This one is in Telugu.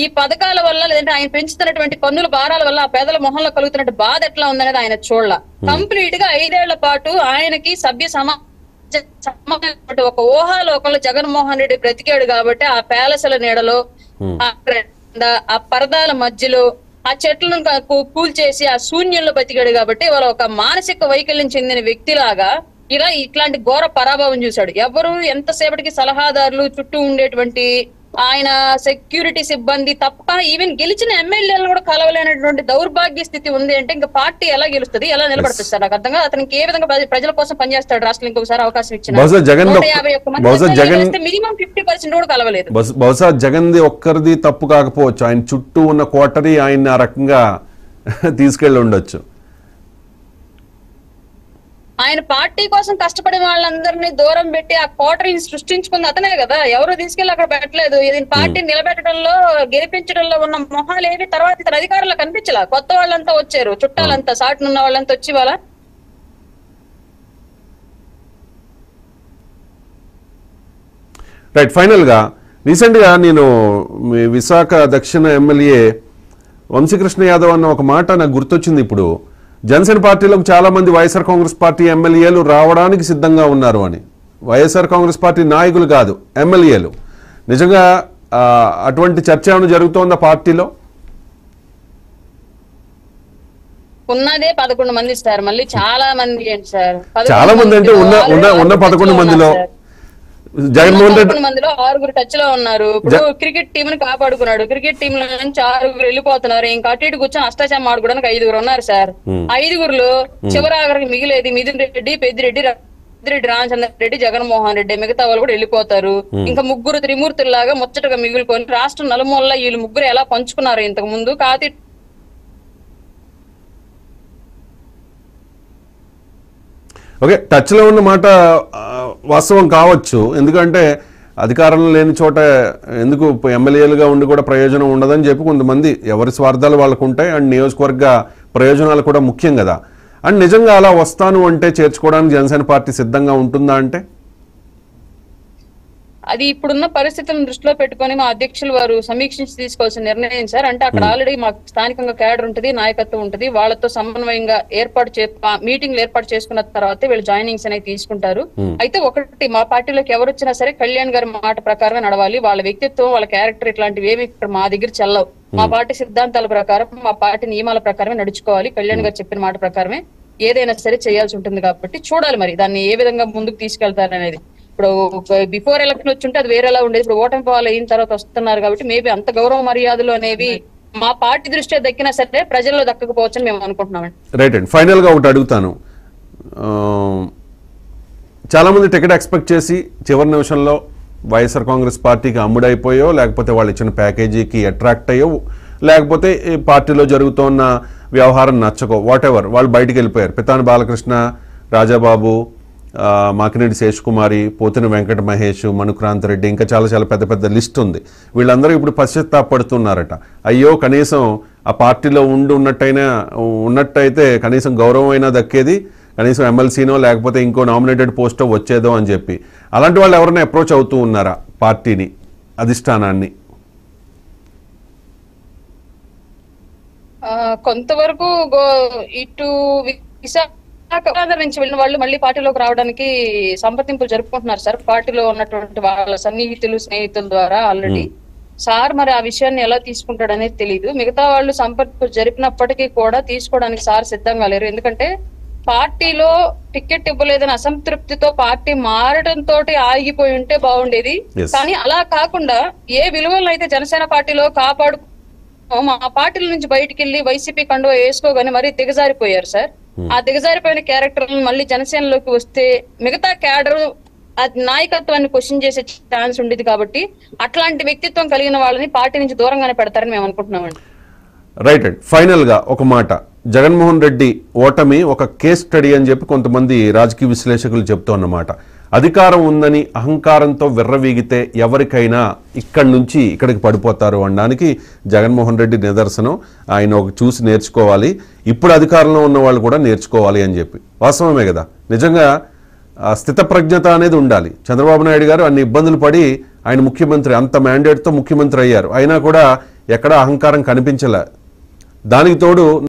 ఈ పథకాల వల్ల లేదంటే ఆయన పెంచుతున్నటువంటి పన్నుల భారాల వల్ల ఆ పేదల మొహంలో కలుగుతున్నట్టు బాధ ఎట్లా ఉందనేది ఆయన చూడాల. కంప్లీట్ గా 5 ఏళ్ల పాటు ఆయనకి సభ్య ఒక ఊహాలోకంలో జగన్మోహన్ రెడ్డి బ్రతికాడు కాబట్టి ఆ ప్యాలెస్ల నీడలో ఆ పరదాల మధ్యలో ఆ చెట్లను కూల్చేసి ఆ శూన్యంలో బతికాడు కాబట్టి వాళ్ళ ఒక మానసిక వైకల్యం చెందిన వ్యక్తిలాగా ఇలా ఇట్లాంటి ఘోర పరాభవం చూశాడు. ఎవరు ఎంతసేపటికి సలహాదారులు చుట్టూ ఉండేటువంటి ఆయన సెక్యూరిటీ సిబ్బంది తప్ప ఈవెన్ గెలిచిన ఎమ్మెల్యేలను కూడా కలవలేనటువంటి దౌర్భాగ్య స్థితి ఉంది అంటే ఇంకా పార్టీ ఎలా గెలుస్తుంది, ఎలా నిలబడుతుంది సార్? నాకు అర్థంగా అతనికి ఏ విధంగా ప్రజల కోసం పనిచేస్తాడు రాష్ట్రం ఇంకొకసారి అవకాశం ఇచ్చిన 151 మంది మినిమం 50% కూడా కలవలేదు. బహుశా జగన్ ఒక్కరిది తప్పు కాకపోవచ్చు, ఆయన చుట్టూ ఉన్న కోటరీ ఆయన ఆ రకంగా తీసుకెళ్లి ఉండొచ్చు. ఆయన పార్టీ కోసం కష్టపడిన వాళ్ళందరినీ దూరం పెట్టి ఆ కోటరీని సృష్టించుకుంది అతనే కదా, ఎవరు తీసుకెళ్లి అక్కడ పెట్టలేదు. ఇది పార్టీ నిలబెట్టడంలో గెలిపించడంలో ఉన్న మొహాలు ఏవి తర్వాత ఇతర అధికారులు కనిపించలా. కొత్త వాళ్ళంతా వచ్చారు, చుట్టాలంతా సాటునున్న వాళ్ళంతా వచ్చి వాళ్ళ రైట్. ఫైనల్ గా రీసెంట్ గా నేను విశాఖ దక్షిణ ఎమ్మెల్యే వంశీకృష్ణ యాదవ్ అన్న ఒక మాట నాకు గుర్తొచ్చింది. ఇప్పుడు జనసేన పార్టీలో చాలా మంది వైఎస్ఆర్ కాంగ్రెస్ పార్టీ ఎమ్మెల్యేలు రావడానికి సిద్ధంగా ఉన్నారు అని. వైఎస్ఆర్ కాంగ్రెస్ పార్టీ నాయకులు కాదు, ఎమ్మెల్యేలు. నిజంగా అటువంటి చర్చ ఏమైనా జరుగుతోందా పార్టీలో? ఉన్నదే 11 మంది సార్, మళ్ళీ చాలా మంది ఏంటి సార్? చాలా మంది అంటే ఉన్న 11 మందిలో జగన్మోహన్ రెడ్డి మందిలో 6 టచ్ లో ఉన్నారు. ఇప్పుడు క్రికెట్ టీమ్ ని కాపాడుకున్నాడు, క్రికెట్ టీమ్ లో నుంచి 6 వెళ్ళిపోతున్నారు. ఇంకా అటు ఇటు కూర్చొని అష్టాచమ్మ ఆడుకోవడానికి 5 ఉన్నారు సార్. 5లో చివరి ఆఖరికి మిగిలేది మిథున్ రెడ్డి, పెద్దిరెడ్డి, రామచంద్ర రెడ్డి, జగన్మోహన్ రెడ్డి. మిగతా వాళ్ళు కూడా వెళ్ళిపోతారు. ఇంకా 3 త్రిమూర్తుల్లాగా ముచ్చటగా మిగులుకొని రాష్ట్రం నలుమూలలా వీళ్ళు 3 ఎలా పంచుకున్నారు ఇంతకు ముందు కాతి. ఓకే, టచ్ లో ఉన్న మాట వాస్తవం కావచ్చు. ఎందుకంటే అధికారంలో లేని చోట ఎందుకు ఎమ్మెల్యేలుగా ఉండి కూడా ప్రయోజనం ఉండదని చెప్పి కొంతమంది ఎవరి స్వార్థాలు వాళ్ళకు ఉంటాయి. అండ్ నియోజకవర్గ ప్రయోజనాలు కూడా ముఖ్యం కదా. అండ్ నిజంగా అలా వస్తాను అంటే చేర్చుకోవడానికి జనసేన పార్టీ సిద్ధంగా ఉంటుందా అంటే? అది ఇప్పుడున్న పరిస్థితులను దృష్టిలో పెట్టుకుని మా అధ్యక్షులు వారు సమీక్షించి తీసుకోవాల్సిన నిర్ణయం సార్. అంటే అక్కడ ఆల్రెడీ మాకు స్థానికంగా క్యాడర్ ఉంటుంది, నాయకత్వం ఉంటుంది. వాళ్ళతో సమన్వయంగా మీటింగ్లు ఏర్పాటు చేసుకున్న తర్వాత వీళ్ళు జాయినింగ్స్ అనేవి తీసుకుంటారు. అయితే ఒకటి, మా పార్టీలోకి ఎవరు వచ్చినా సరే కళ్యాణ్ గారి మాట ప్రకారమే నడవాలి. వాళ్ళ వ్యక్తిత్వం, వాళ్ళ క్యారెక్టర్ ఇట్లాంటివి ఏమి ఇక్కడ మా దగ్గర చెల్లవు. మా పార్టీ సిద్ధాంతాల ప్రకారం, మా పార్టీ నియమాల ప్రకారమే నడుచుకోవాలి. కళ్యాణ్ గారు చెప్పిన మాట ప్రకారమే ఏదైనా సరే చేయాల్సి ఉంటుంది. కాబట్టి చూడాలి మరి దాన్ని ఏ విధంగా ముందుకు తీసుకెళ్తారనేది. ఇప్పుడు బిఫోర్ ఎలక్షన్ వచ్చుంటే అది వేరేలా ఉండేది. ఇప్పుడు ఓటమి పాలు అయిన తర్వాత వస్తున్నారు కాబట్టి మేబీ అంత గౌరవ మర్యాదలు అనేవి మా పార్టీ దృష్ట్యా దక్కినా సరే ప్రజల్లో దక్కకపోవచ్చని మేము అనుకుంటున్నామండి. రైట్ అండి. ఫైనల్ గా ఒకటి అడుగుతాను. చాలా మంది టికెట్ ఎక్స్పెక్ట్ చేసి చివరి నిమిషంలో వైఎస్ఆర్ కాంగ్రెస్ పార్టీకి అమ్ముడైపోయో, లేకపోతే వాళ్ళు ఇచ్చిన ప్యాకేజీకి అట్రాక్ట్ అయ్యో, లేకపోతే పార్టీలో జరుగుతున్న వ్యవహారం నచ్చకో, వాట్ ఎవర్, వాళ్ళు బయటికి వెళ్ళిపోయారు. పితాని బాలకృష్ణ, రాజాబాబు, మాకినేడి శేషకుమారి, పోతిన వెంకట మహేష్, మనుక్రాంత్ రెడ్డి, ఇంకా చాలా పెద్ద పెద్ద లిస్ట్ ఉంది. వీళ్ళందరూ ఇప్పుడు పశ్చాత్తాపడుతున్నారట. అయ్యో కనీసం ఆ పార్టీలో ఉన్నట్టయితే కనీసం గౌరవం అయినా దక్కేది, కనీసం ఎమ్మెల్సీనో లేకపోతే ఇంకో నామినేటెడ్ పోస్టో వచ్చేదో అని చెప్పి. అలాంటి వాళ్ళు ఎవరైనా అప్రోచ్ అవుతూ ఉన్నారా పార్టీని, అధిష్టానాన్ని? కొంతవరకు ఇటు నుంచి వెళ్ళిన వాళ్ళు మళ్ళీ పార్టీలోకి రావడానికి సంప్రదింపులు జరుపుకుంటున్నారు సార్. పార్టీలో ఉన్నటువంటి వాళ్ళ సన్నిహితులు, స్నేహితుల ద్వారా ఆల్రెడీ. సార్ మరి ఆ విషయాన్ని ఎలా తీసుకుంటాడు అనేది తెలియదు. మిగతా వాళ్ళు సంప్రదింపులు జరిపినప్పటికీ కూడా తీసుకోవడానికి సార్ సిద్ధంగా లేరు. ఎందుకంటే పార్టీలో టికెట్ ఇవ్వలేదని అసంతృప్తితో పార్టీ మారడంతో ఆగిపోయి ఉంటే బాగుండేది. కానీ అలా కాకుండా ఏ విలువలను అయితే జనసేన పార్టీలో కాపాడు మా పార్టీల నుంచి బయటికి వెళ్లి వైసీపీ కండువా వేసుకోగానే మరీ దిగజారిపోయారు సార్. ఆ దిగజారిపోయిన క్యారెక్టర్లను మళ్ళీ జనసేనలోకి వస్తే మిగతా క్యాడర్ నాయకత్వాన్ని క్వశ్చన్ చేసే ఛాన్స్ ఉండేది. కాబట్టి అట్లాంటి వ్యక్తిత్వం కలిగిన వాళ్ళని పార్టీ నుంచి దూరంగానే పెడతారని మేము అనుకుంటున్నామండి. రైట్ అండి. ఫైనల్ గా ఒక మాట, జగన్మోహన్ రెడ్డి ఓటమి ఒక కేస్ స్టడీ అని చెప్పి కొంతమంది రాజకీయ విశ్లేషకులు చెప్తున్నమాట. అధికారం ఉందని అహంకారంతో విర్రవీగితే ఎవరికైనా ఇక్కడి నుంచి ఇక్కడికి పడిపోతారు అనడానికి జగన్మోహన్ రెడ్డి నిదర్శనం. ఆయన ఒక చూసి నేర్చుకోవాలి, ఇప్పుడు అధికారంలో ఉన్న వాళ్ళు కూడా నేర్చుకోవాలి అని చెప్పి. వాస్తవమే కదా. నిజంగా స్థితప్రజ్ఞత అనేది ఉండాలి. చంద్రబాబు నాయుడు గారు అన్ని ఇబ్బందులు పడి ఆయన ముఖ్యమంత్రి, అంత మ్యాండేట్తో ముఖ్యమంత్రి అయ్యారు. అయినా కూడా ఎక్కడ అహంకారం కనిపించలే. దానికి తోడు